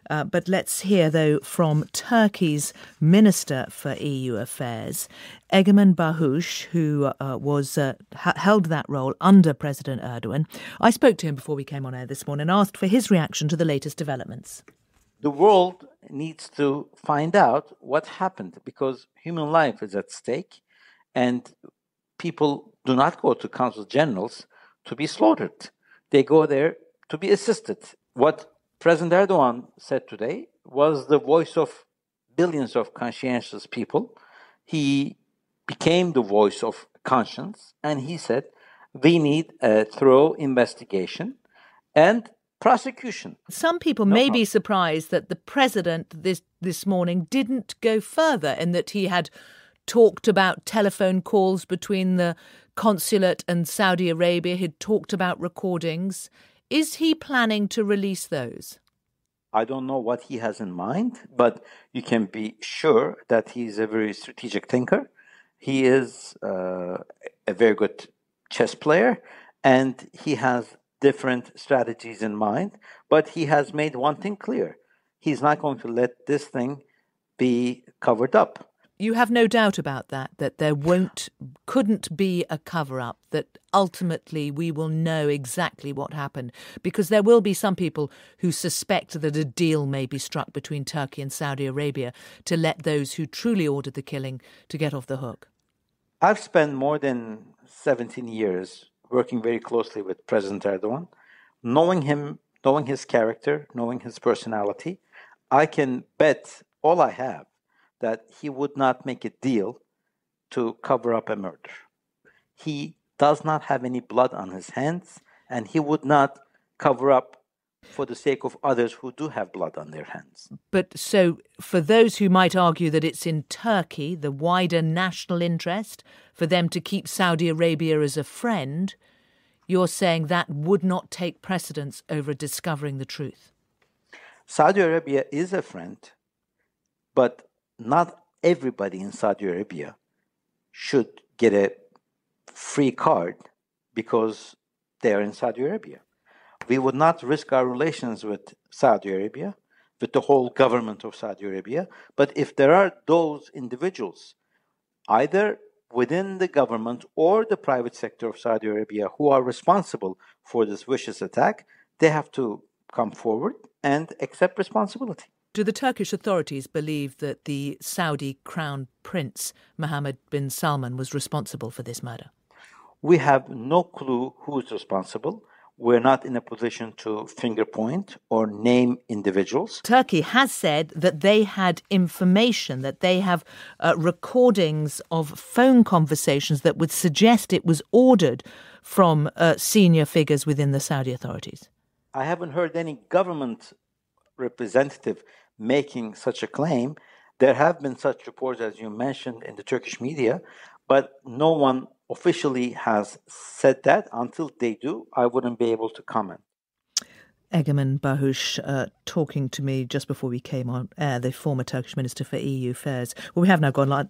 But let's hear, though, from Turkey's Minister for EU Affairs, Egemen Bağış, who held that role under President Erdogan. I spoke to him before we came on air this morning and asked for his reaction to the latest developments. The world needs to find out what happened because human life is at stake and people do not go to consul generals to be slaughtered. They go there to be assisted. What President Erdogan said today was the voice of billions of conscientious people. He became the voice of conscience and he said, we need a thorough investigation and prosecution. Some people may be surprised that the president this morning didn't go further in that he had talked about telephone calls between the consulate and Saudi Arabia. He'd talked about recordings. Is he planning to release those? I don't know what he has in mind, but you can be sure that he's a very strategic thinker. He is a very good chess player and he has different strategies in mind, but he has made one thing clear. He's not going to let this thing be covered up. You have no doubt about that there couldn't be a cover-up, that ultimately we will know exactly what happened, because there will be some people who suspect that a deal may be struck between Turkey and Saudi Arabia to let those who truly ordered the killing to get off the hook. I've spent more than 17 years working very closely with President Erdogan, knowing him, knowing his character, knowing his personality. I can bet all I have that he would not make a deal to cover up a murder. He does not have any blood on his hands, and he would not cover up for the sake of others who do have blood on their hands. But so for those who might argue that it's in Turkey, the wider national interest, for them to keep Saudi Arabia as a friend, you're saying that would not take precedence over discovering the truth? Saudi Arabia is a friend, but not everybody in Saudi Arabia should get a free card because they are in Saudi Arabia. We would not risk our relations with Saudi Arabia, with the whole government of Saudi Arabia. But if there are those individuals, either within the government or the private sector of Saudi Arabia, who are responsible for this vicious attack, they have to come forward and accept responsibility. Do the Turkish authorities believe that the Saudi Crown Prince Mohammed bin Salman was responsible for this murder? We have no clue who is responsible. We're not in a position to finger point or name individuals. Turkey has said that they had information, that they have recordings of phone conversations that would suggest it was ordered from senior figures within the Saudi authorities. I haven't heard any government representative making such a claim. There have been such reports, as you mentioned, in the Turkish media, but no one officially has said that. Until they do, I wouldn't be able to comment. Egemen Bağış talking to me just before we came on air, the former Turkish Minister for EU Affairs. Well, we have now gone